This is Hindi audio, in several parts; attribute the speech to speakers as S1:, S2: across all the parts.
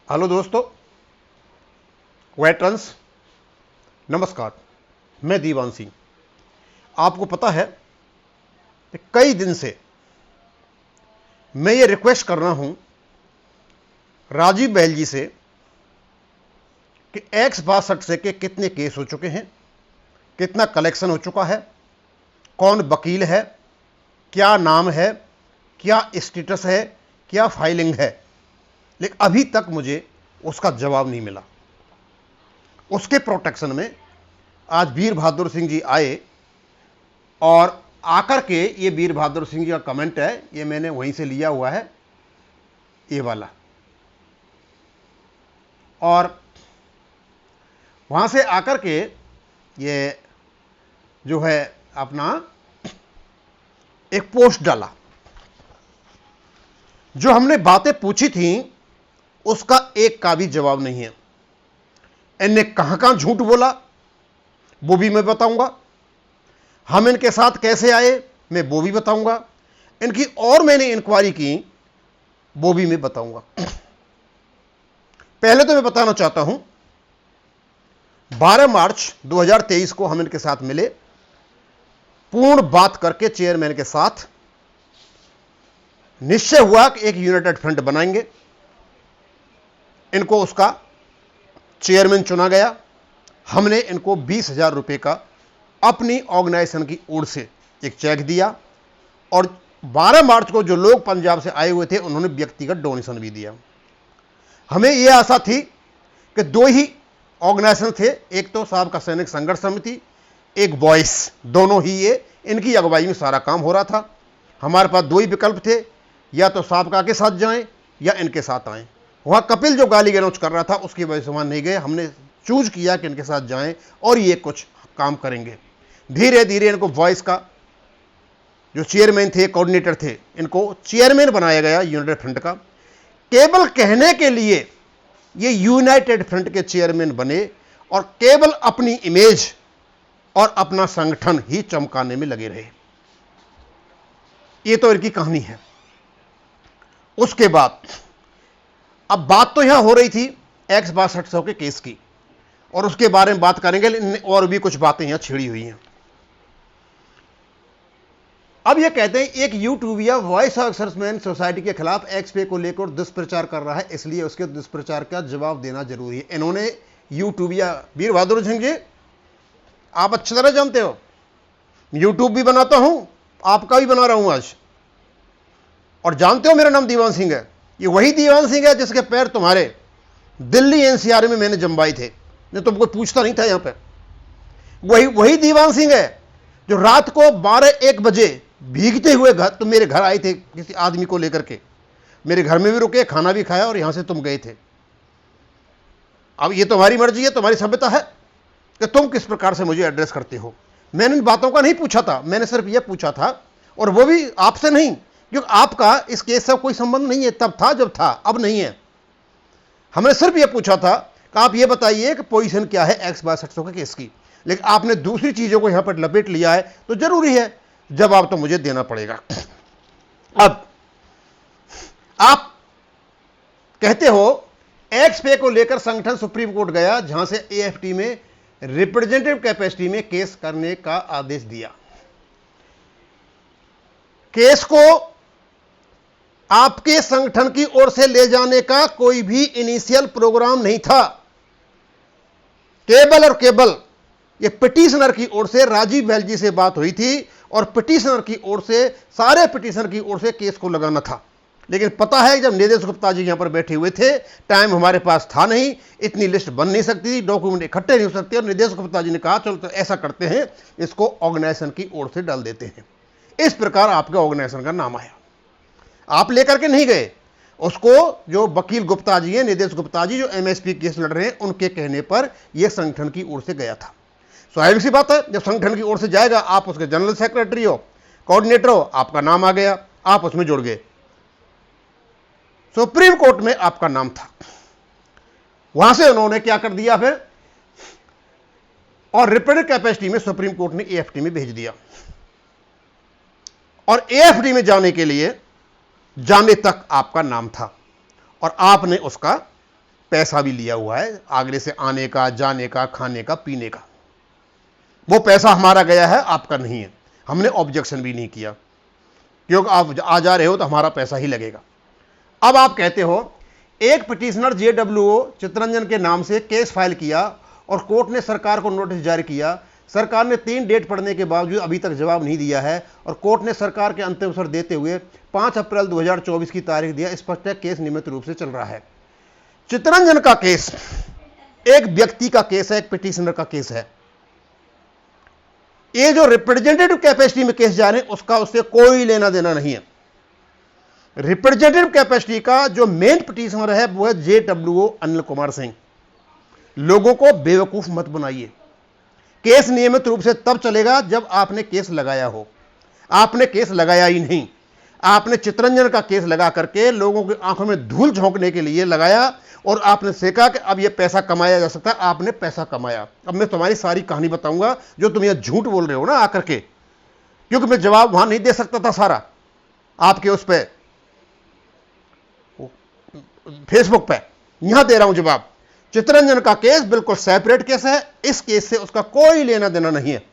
S1: हेलो दोस्तों, वेटरन्स, नमस्कार। मैं दीवान सिंह। आपको पता है कि कई दिन से मैं ये रिक्वेस्ट कर रहा हूं राजीव बहल जी से कि X62 से के कितने केस हो चुके हैं, कितना कलेक्शन हो चुका है, कौन वकील है, क्या नाम है, क्या स्टेटस है, क्या फाइलिंग है। लेकिन अभी तक मुझे उसका जवाब नहीं मिला। उसके प्रोटेक्शन में आज वीर बहादुर सिंह जी आए और आकर के ये वीर बहादुर सिंह जी का कमेंट है, ये मैंने वहीं से लिया हुआ है, ये वाला। और वहां से आकर के ये जो है अपना एक पोस्ट डाला। जो हमने बातें पूछी थी उसका एक का भी जवाब नहीं है। इनने कहां झूठ बोला वो भी मैं बताऊंगा। हम इनके साथ कैसे आए मैं वो भी बताऊंगा। इनकी और मैंने इंक्वायरी की वो भी मैं बताऊंगा। पहले तो मैं बताना चाहता हूं 12 मार्च 2023 को हम इनके साथ मिले, पूर्ण बात करके चेयरमैन के साथ निश्चय हुआ कि एक यूनाइटेड फ्रंट बनाएंगे। इनको उसका चेयरमैन चुना गया। हमने इनको 20,000 रुपए का अपनी ऑर्गेनाइजेशन की ओर से एक चेक दिया और 12 मार्च को जो लोग पंजाब से आए हुए थे उन्होंने व्यक्तिगत डोनेशन भी दिया। हमें यह आशा थी कि दो ही ऑर्गेनाइजेशन थे, एक तो साहब का सैनिक संघर्ष समिति, एक वॉइस, दोनों ही ये इनकी अगुवाई में सारा काम हो रहा था। हमारे पास दो ही विकल्प थे, या तो साहब के साथ जाएं या इनके साथ आएं। वहां कपिल जो गाली गलौज कर रहा था उसकी वजह से वहां नहीं गए। हमने चूज किया कि इनके साथ जाएं और ये कुछ काम करेंगे। धीरे धीरे इनको वॉइस का जो चेयरमैन थे, कोऑर्डिनेटर थे, इनको चेयरमैन बनाया गया यूनाइटेड फ्रंट का। केवल कहने के लिए ये यूनाइटेड फ्रंट के चेयरमैन बने और केवल अपनी इमेज और अपना संगठन ही चमकाने में लगे रहे। ये तो इनकी कहानी है। उसके बाद अब बात तो यहां हो रही थी X62 के केस की और उसके बारे में बात करेंगे, लेकिन और भी कुछ बातें यहां छिड़ी हुई हैं। अब ये कहते हैं एक यूट्यूबिया वॉइस ऑफ सर्विसमैन सोसाइटी के खिलाफ एक्सपे को लेकर दुष्प्रचार कर रहा है, इसलिए उसके दुष्प्रचार का जवाब देना जरूरी है। इन्होंने यूट्यूबिया, वीर बहादुर सिंह जी आप अच्छी तरह जानते हो, यूट्यूब भी बनाता हूं, आपका भी बना रहा हूं आज, और जानते हो मेरा नाम दीवान सिंह है। ये वही दीवान सिंह है जिसके पैर तुम्हारे दिल्ली एनसीआर में मैंने जमवाए थे, नहीं तो कोई पूछता नहीं था यहां पे। वही दीवान सिंह है जो रात को 12-1 बजे भीगते हुए तुम मेरे घर आए थे किसी आदमी को लेकर के, मेरे घर में भी रुके, खाना भी खाया और यहां से तुम गए थे। अब ये तुम्हारी मर्जी है, तुम्हारी सभ्यता है कि तुम किस प्रकार से मुझे एड्रेस करते हो। मैंने इन बातों का नहीं पूछा था, मैंने सिर्फ यह पूछा था, और वो भी आपसे नहीं, क्योंकि आपका इस केस से कोई संबंध नहीं है। तब था जब था, अब नहीं है। हमने सिर्फ यह पूछा था कि आप ये बताइए कि पोजीशन क्या है X62 के केस की। लेकिन आपने दूसरी चीजों को यहां पर लपेट लिया है, तो जरूरी है जवाब तो मुझे देना पड़ेगा। अब आप कहते हो एक्सपे को लेकर संगठन सुप्रीम कोर्ट गया, जहां से AFT में रिप्रेजेंटेटिव कैपेसिटी में केस करने का आदेश दिया। केस को आपके संगठन की ओर से ले जाने का कोई भी इनिशियल प्रोग्राम नहीं था। केवल और केवल ये पिटिशनर की ओर से राजीव बहल जी से बात हुई थी और पिटिशनर की ओर से, सारे पिटिशनर की ओर से केस को लगाना था। लेकिन पता है जब निदेश गुप्ता जी यहां पर बैठे हुए थे, टाइम हमारे पास था नहीं, इतनी लिस्ट बन नहीं सकती थी, डॉक्यूमेंट इकट्ठे नहीं हो सकते, और निदेश गुप्ता जी ने कहा चलो तो ऐसा करते हैं, इसको ऑर्गेनाइजेशन की ओर से डाल देते हैं। इस प्रकार आपके ऑर्गेनाइजेशन का नाम आया। आप लेकर के नहीं गए उसको, जो वकील गुप्ता जी हैं, निदेश गुप्ता जी जो MSP केस लड़ रहे हैं, उनके कहने पर यह संगठन की ओर से गया था। स्वाभाविक सी बात है, जब संगठन की ओर से जाएगा, आप उसके जनरल सेक्रेटरी हो, कोऑर्डिनेटर हो, आपका नाम आ गया, आप उसमें जुड़ गए। सुप्रीम कोर्ट में आपका नाम था। वहां से उन्होंने क्या कर दिया फिर, और रिप्रेजेंटेटिव कैपेसिटी में सुप्रीम कोर्ट ने AFT में भेज दिया। और AFT में जाने तक आपका नाम था और आपने उसका पैसा भी लिया हुआ है, आगरे से आने का, जाने का, खाने का, पीने का। वो पैसा हमारा गया है, आपका नहीं है। हमने ऑब्जेक्शन भी नहीं किया, क्योंकि आप आ जा रहे हो तो हमारा पैसा ही लगेगा। अब आप कहते हो एक पिटिशनर JWO चित्तरंजन के नाम से केस फाइल किया और कोर्ट ने सरकार को नोटिस जारी किया। सरकार ने 3 डेट पढ़ने के बावजूद अभी तक जवाब नहीं दिया है और कोर्ट ने सरकार के अंतिम अवसर देते हुए 5 अप्रैल 2024 की तारीख दिया। स्पष्ट है केस नियमित रूप से चल रहा है। चित्तरंजन का केस एक व्यक्ति का केस है, एक पिटिशनर का केस है। ये जो रिप्रेजेंटेटिव कैपेसिटी में केस जा रहे हैं उसका उससे कोई लेना देना नहीं है। रिप्रेजेंटेटिव कैपेसिटी का जो मेन पिटिशनर है वो है JWO अनिल कुमार सिंह। लोगों को बेवकूफ मत बनाइए। केस नियमित रूप से तब चलेगा जब आपने केस लगाया हो। आपने केस लगाया ही नहीं। आपने चित्तरंजन का केस लगा करके लोगों की आंखों में धूल झोंकने के लिए लगाया और आपने सीखा कि अब यह पैसा कमाया जा सकता है। आपने पैसा कमाया। अब मैं तुम्हारी सारी कहानी बताऊंगा जो तुम यह झूठ बोल रहे हो ना आकर के, क्योंकि मैं जवाब वहां नहीं दे सकता था सारा आपके उस पे फेसबुक पे। यहां दे रहा हूं जवाब। चित्तरंजन का केस बिल्कुल सेपरेट केस है। इस केस से उसका कोई लेना देना नहीं है।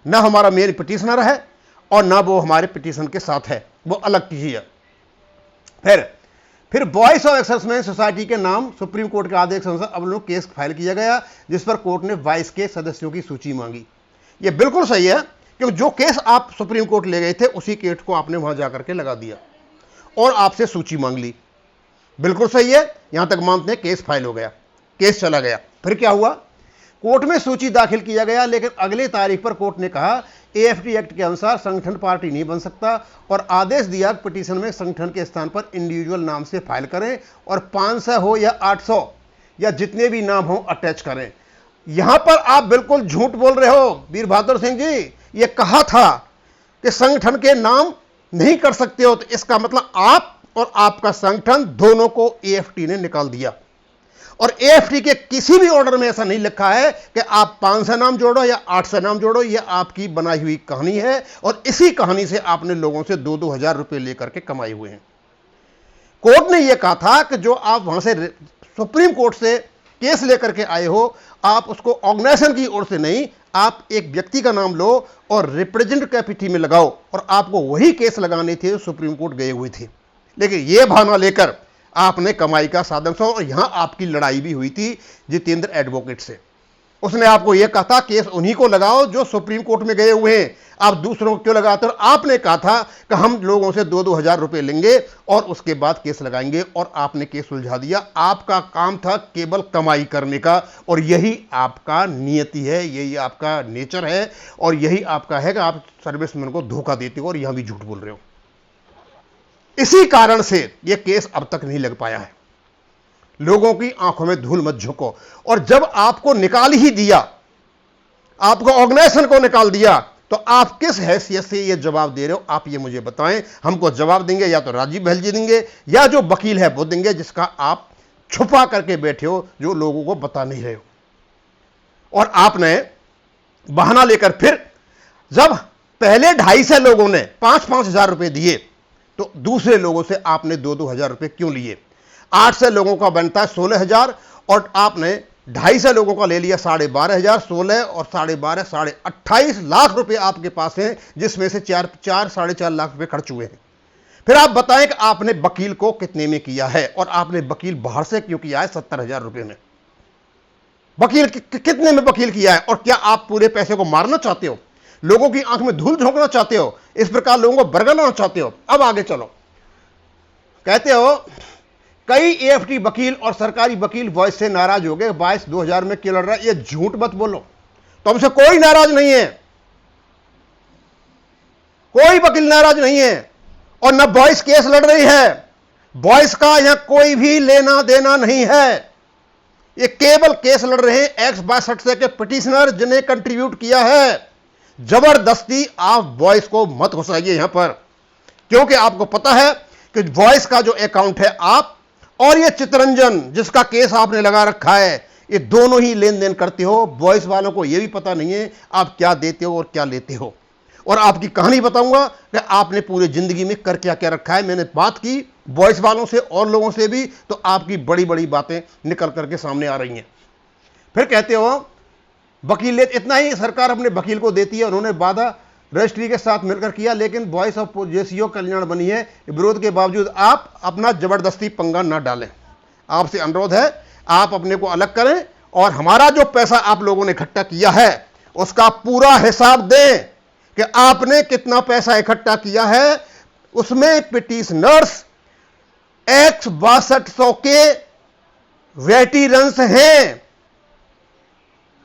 S1: ना हमारा मेन पिटिशनर है और ना वो हमारे पिटिशन के साथ है, वो अलग चीज है। फिर वॉइस ऑफ एक्सर्समैन सोसाइटी के नाम सुप्रीम कोर्ट के आदेश अनुसार अब लोग केस फाइल किया गया, जिस पर कोर्ट ने वॉइस के सदस्यों की सूची मांगी। ये बिल्कुल सही है, क्योंकि जो केस आप सुप्रीम कोर्ट ले गए थे उसी केस को आपने वहां जाकर के लगा दिया और आपसे सूची मांग ली। बिल्कुल सही है, यहां तक मानते हैं केस फाइल हो गया, केस चला गया। फिर क्या हुआ? कोर्ट में सूची दाखिल किया गया, लेकिन अगले तारीख पर कोर्ट ने कहा AFT एक्ट के अनुसार संगठन पार्टी नहीं बन सकता और आदेश दिया पिटीशन में संगठन के स्थान पर इंडिविजुअल नाम से फाइल करें और 500 हो या 800 या जितने भी नाम हो अटैच करें। यहां पर आप बिल्कुल झूठ बोल रहे हो वीर बहादुर सिंह जी। ये कहा था कि संगठन के नाम नहीं कर सकते हो, तो इसका मतलब आप और आपका संगठन दोनों को AFT ने निकाल दिया। और AFT के किसी भी ऑर्डर में ऐसा नहीं लिखा है कि आप 500 नाम जोड़ो या 800 नाम जोड़ो। यह आपकी बनाई हुई कहानी है और इसी कहानी से आपने लोगों से 2-2 हजार रुपए लेकर के कमाए हुए हैं। कोर्ट ने यह कहा था कि जो आप वहां से सुप्रीम कोर्ट से केस लेकर के आए हो, आप उसको ऑर्गेनाइजेशन की ओर से नहीं, आप एक व्यक्ति का नाम लो और रिप्रेजेंटेटिव कैपेसिटी में लगाओ। और आपको वही केस लगाने थे जो सुप्रीम कोर्ट गए हुए थे। लेकिन यह भावना लेकर आपने कमाई का साधन सा, और यहां आपकी लड़ाई भी हुई थी जितेंद्र एडवोकेट से। उसने आपको यह कहा था केस उन्हीं को लगाओ जो सुप्रीम कोर्ट में गए हुए हैं, आप दूसरों को क्यों लगाते हो? आपने कहा था कि हम लोगों से 2-2 हजार रुपए लेंगे और उसके बाद केस लगाएंगे, और आपने केस सुलझा दिया। आपका काम था केवल कमाई करने का, और यही आपका नियति है, यही आपका नेचर है, और यही आपका है कि आप सर्विसमैन को धोखा देते हो और यहां भी झूठ बोल रहे हो। इसी कारण से यह केस अब तक नहीं लग पाया है। लोगों की आंखों में धूल मत झोंको। और जब आपको निकाल ही दिया, आपको ऑर्गेनाइजेशन को निकाल दिया, तो आप किस हैसियत से यह जवाब दे रहे हो? आप ये मुझे बताएं। हमको जवाब देंगे या तो राजीव बहल जी देंगे या जो वकील है वो देंगे, जिसका आप छुपा करके बैठे हो, जो लोगों को बता नहीं रहे हो। और आपने बहाना लेकर फिर जब पहले 250 लोगों ने 5-5 हजार रुपए दिए, तो दूसरे लोगों से आपने 2-2 हजार रुपए क्यों लिए? 800 लोगों का बनता है 16 हजार, और आपने 250 लोगों का ले लिया 12,500। 16 और 12.5 28 लाख रुपए आपके पास हैं, जिसमें से 4-4.5 लाख रुपए खर्च हुए हैं। फिर आप बताएं कि आपने वकील को कितने में किया है, और आपने वकील बाहर से क्यों किया है 70,000 रुपए में? वकील कितने में वकील किया है? और क्या आप पूरे पैसे को मारना चाहते हो? लोगों की आंख में धूल झोंकना चाहते हो? इस प्रकार लोगों को बरगलाना चाहते हो? अब आगे चलो। कहते हो कई AFT वकील और सरकारी वकील वॉइस से नाराज हो गए, 22-2000 में क्यों लड़ रहा है? ये झूठ मत बोलो। तुमसे कोई नाराज नहीं है, कोई वकील नाराज नहीं है, और न वॉइस केस लड़ रही है। वॉइस का यहां कोई भी लेना देना नहीं है। ये केवल केस लड़ रहे हैं X 62 से के पिटिशनर जिन्हें कंट्रीब्यूट किया है। जबरदस्ती आप वॉइस को मत घुसाइए यहां पर, क्योंकि आपको पता है कि वॉइस का जो अकाउंट है आप और ये चित्तरंजन जिसका केस आपने लगा रखा है, ये दोनों ही लेन देन करते हो। वॉइस वालों को यह भी पता नहीं है आप क्या देते हो और क्या लेते हो। और आपकी कहानी बताऊंगा कि आपने पूरी जिंदगी में कर क्या क्या रखा है। मैंने बात की वॉइस वालों से और लोगों से भी, तो आपकी बड़ी बड़ी बातें निकल करके सामने आ रही हैं। फिर कहते हो वकील इतना ही सरकार अपने वकील को देती है, उन्होंने वादा रजिस्ट्री के साथ मिलकर किया, लेकिन वॉइस ऑफ जेसीओ कल्याण बनी है। विरोध के बावजूद आप अपना जबरदस्ती पंगा ना डालें। आपसे अनुरोध है आप अपने को अलग करें और हमारा जो पैसा आप लोगों ने इकट्ठा किया है उसका पूरा हिसाब दें कि आपने कितना पैसा इकट्ठा किया है। उसमें पिटीशनर्स एक्स 6200 के वेटरन्स हैं।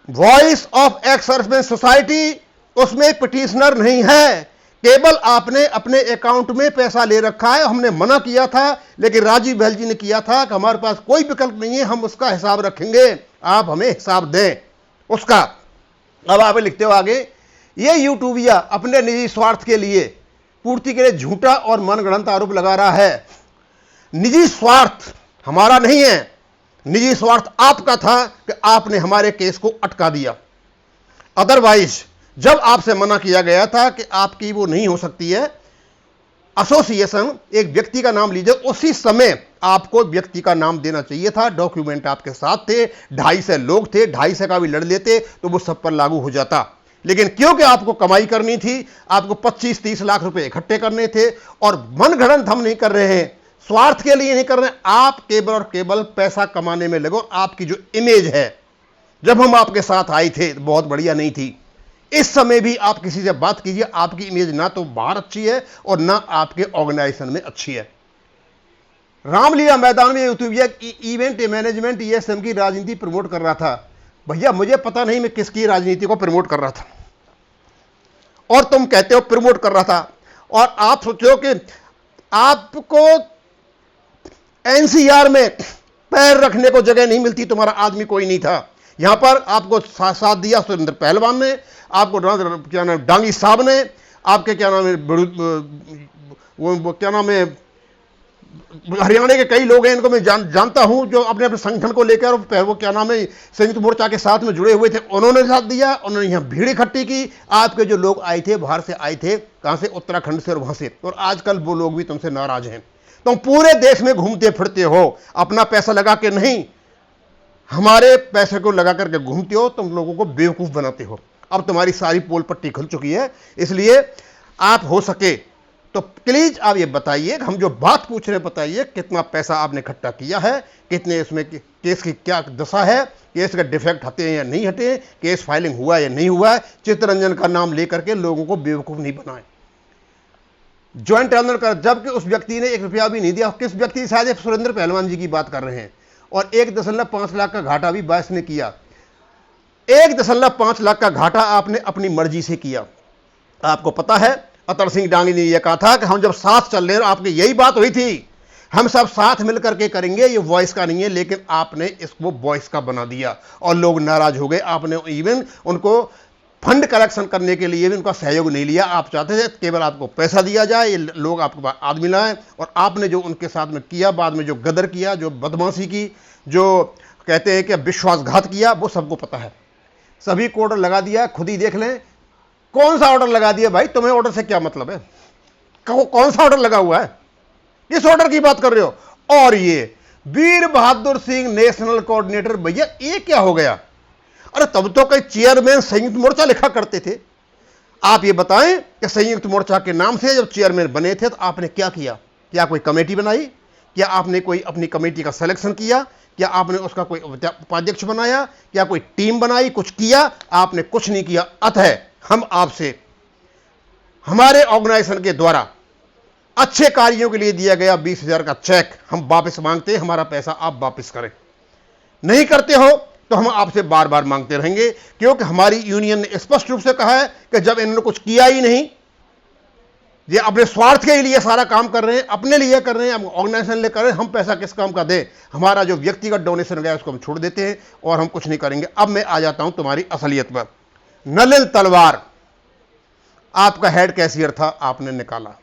S1: Voice of ex serviceman society उसमें पिटीशनर नहीं है, केवल आपने अपने अकाउंट में पैसा ले रखा है। हमने मना किया था, लेकिन राजीव बहल जी ने किया था कि हमारे पास कोई विकल्प नहीं है, हम उसका हिसाब रखेंगे, आप हमें हिसाब दें उसका। अब आप लिखते हो आगे, ये यूट्यूबिया अपने निजी स्वार्थ के लिए पूर्ति के लिए झूठा और मनगढ़ंत आरोप लगा रहा है। निजी स्वार्थ हमारा नहीं है, निजी स्वार्थ आपका था कि आपने हमारे केस को अटका दिया। अदरवाइज जब आपसे मना किया गया था कि आपकी वो नहीं हो सकती है एसोसिएशन, एक व्यक्ति का नाम लीजिए, उसी समय आपको व्यक्ति का नाम देना चाहिए था। डॉक्यूमेंट आपके साथ थे, 250 लोग थे, 250 का भी लड़ लेते तो वो सब पर लागू हो जाता। लेकिन क्योंकि आपको कमाई करनी थी, आपको 25-30 लाख रुपए इकट्ठे करने थे, और मनगढ़ंत हम नहीं कर रहे हैं, स्वार्थ के लिए नहीं कर रहे हैं, आप केवल और केवल पैसा कमाने में लगो। आपकी जो इमेज है, जब हम आपके साथ आए थे बहुत बढ़िया नहीं थी, इस समय भी आप किसी से बात कीजिए, आपकी इमेज ना तो बाहर अच्छी है और ना आपके ऑर्गेनाइजेशन में अच्छी है। रामलीला मैदान में यूट्यूबिया इवेंट मैनेजमेंट ईएसएम की राजनीति प्रमोट कर रहा था। भैया मुझे पता नहीं मैं किसकी राजनीति को प्रमोट कर रहा था, और तुम कहते हो प्रमोट कर रहा था, और आप सोचो कि आपको एनसीआर में पैर रखने को जगह नहीं मिलती, तुम्हारा आदमी कोई नहीं था। यहां पर आपको साथ दिया सुरेंद्र पहलवान ने, आपको क्या नाम डांगी साहब ने, आपके क्या नाम है वो क्या नाम है हरियाणा के कई लोग हैं, इनको मैं जानता हूं जो अपने अपने संगठन को लेकर वो क्या नाम है संयुक्त मोर्चा के साथ में जुड़े हुए थे, उन्होंने साथ दिया, उन्होंने यहां भीड़ इकट्ठी की। आपके जो लोग आए थे बाहर से आए थे, कहां से, उत्तराखंड से और वहां से, और आजकल वो लोग भी तुमसे नाराज हैं। तुम पूरे देश में घूमते फिरते हो, अपना पैसा लगा के नहीं, हमारे पैसे को लगा करके घूमते हो, तुम लोगों को बेवकूफ बनाते हो। अब तुम्हारी सारी पोल पट्टी खुल चुकी है, इसलिए आप हो सके तो प्लीज आप ये बताइए, हम जो बात पूछ रहे हैं बताइए, कितना पैसा आपने इकट्ठा किया है, कितने इसमें केस की क्या दशा है, केस का डिफेक्ट हटे हैं या नहीं हटे, केस फाइलिंग हुआ या नहीं हुआ है। चित्तरंजन का नाम लेकर के लोगों को बेवकूफ नहीं बनाए। ज्वाइंट ट्रिब्यूनल का, जबकि उस व्यक्ति ने 1 रुपया भी नहीं दिया। किस व्यक्ति, शायद सुरेंद्र पहलवान जी की बात कर रहे हैं, और 1.5 लाख का घाटा भी बायस ने किया। 1.5 लाख का घाटा आपने अपनी मर्जी से किया। आपको पता है अतर सिंह डांगी ने यह कहा था कि हम जब साथ चल रहे हैं, आपकी यही बात हुई थी, हम सब साथ मिलकर के करेंगे, ये वॉइस का नहीं है, लेकिन आपने इसको वॉइस का बना दिया और लोग नाराज हो गए। आपने इवन उनको फंड कलेक्शन करने के लिए भी उनका सहयोग नहीं लिया। आप चाहते थे केवल आपको पैसा दिया जाए, ये लोग आपके पास आदमी लाए, और आपने जो उनके साथ में किया, बाद में जो गदर किया, जो बदमाशी की, जो कहते हैं कि विश्वासघात किया, वो सबको पता है। सभी को ऑर्डर लगा दिया, खुद ही देख लें। कौन सा ऑर्डर लगा दिया भाई, तुम्हें ऑर्डर से क्या मतलब है? कौन सा ऑर्डर लगा हुआ है? किस ऑर्डर की बात कर रहे हो? और ये वीर बहादुर सिंह नेशनल कोऑर्डिनेटर, भैया ये क्या हो गया? अरे तब तो कई चेयरमैन संयुक्त मोर्चा लिखा करते थे। आप ये बताएं कि संयुक्त मोर्चा के नाम से जब चेयरमैन बने थे तो आपने क्या किया? क्या कोई कमेटी बनाई? क्या आपने कोई अपनी कमेटी का सिलेक्शन किया? क्या आपने उसका कोई उपाध्यक्ष बनाया? क्या कोई टीम बनाई? कुछ किया? आपने कुछ नहीं किया। अतः हम आपसे हमारे ऑर्गेनाइजेशन के द्वारा अच्छे कार्यों के लिए दिया गया 20,000 का चेक हम वापस मांगते हैं। हमारा पैसा आप वापस करें। नहीं करते हो तो हम आपसे बार बार मांगते रहेंगे, क्योंकि हमारी यूनियन ने स्पष्ट रूप से कहा है कि जब इन्होंने कुछ किया ही नहीं, ये अपने स्वार्थ के लिए सारा काम कर रहे हैं, अपने लिए कर रहे हैं, हम ऑर्गेनाइजेशन लिए कर रहे हैं, हम पैसा किस काम का दें? हमारा जो व्यक्तिगत डोनेशन गया उसको हम छोड़ देते हैं और हम कुछ नहीं करेंगे। अब मैं आ जाता हूं तुम्हारी असलियत पर। नलिन तलवार आपका हेड कैशियर था, आपने निकाला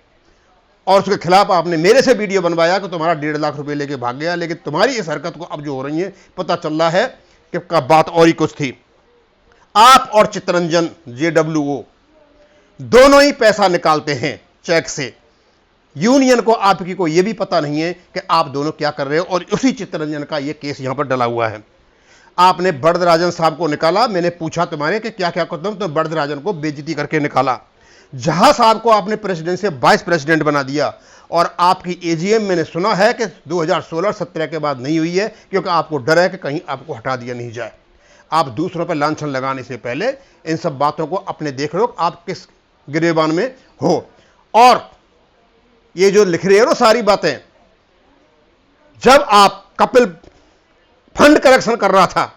S1: और उसके खिलाफ आपने मेरे से वीडियो बनवाया कि तुम्हारा 1.5 लाख रुपए लेके भाग गया। लेकिन तुम्हारी इस हरकत को अब जो हो रही है पता चल रहा है कि बात और ही कुछ थी। आप और चित्तरंजन JWO दोनों ही पैसा निकालते हैं चेक से। यूनियन को आपकी को यह भी पता नहीं है कि आप दोनों क्या कर रहे हो, और उसी चित्तरंजन का यह केस यहां पर डला हुआ है। आपने बरदराजन साहब को निकाला, मैंने पूछा तुम्हारे कि क्या क्या करते हो, तो बरदराजन को बेइज्जती करके निकाला। जहां साहब को आपने प्रेसिडेंट से वाइस प्रेसिडेंट बना दिया, और आपकी एजीएम मैंने सुना है कि 2016-17 के बाद नहीं हुई है, क्योंकि आपको डर है कि कहीं आपको हटा दिया नहीं जाए। आप दूसरों पर लांछन लगाने से पहले इन सब बातों को अपने देख लो, आप किस गिरेबान में हो। और ये जो लिख रहे हो सारी बातें, जब आप कपिल फंड कलेक्शन कर रहा था,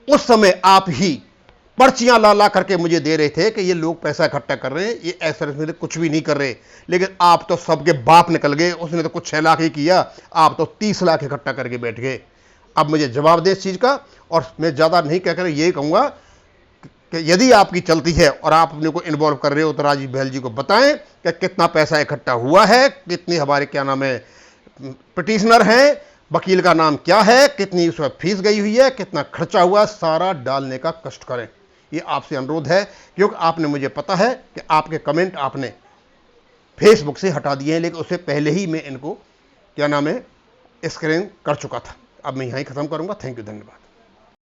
S1: उस समय आप ही पर्चियां ला ला करके मुझे दे रहे थे कि ये लोग पैसा इकट्ठा कर रहे हैं, ये ऐसा में कुछ भी नहीं कर रहे। लेकिन आप तो सबके बाप निकल गए, उसने तो कुछ 6 लाख ही किया, आप तो 30 लाख इकट्ठा करके बैठ गए। अब मुझे जवाब दे इस चीज का, और मैं ज्यादा नहीं कहकर यही कहूंगा कि यदि आपकी चलती है और आप अपने को इन्वॉल्व कर रहे हो, तो राजीव बहल जी को बताएं कि कितना पैसा इकट्ठा हुआ है, कितने हमारे क्या नाम है पिटिशनर हैं, वकील का नाम क्या है, कितनी उसमें फीस गई हुई है, कितना खर्चा हुआ, सारा डालने का कष्ट करें। ये आपसे अनुरोध है, क्योंकि आपने मुझे पता है कि आपके कमेंट आपने फेसबुक से हटा दिए हैं, लेकिन उससे पहले ही मैं इनको क्या नाम है स्क्रीन कर चुका था। अब मैं यहीं खत्म करूंगा। थैंक यू, धन्यवाद।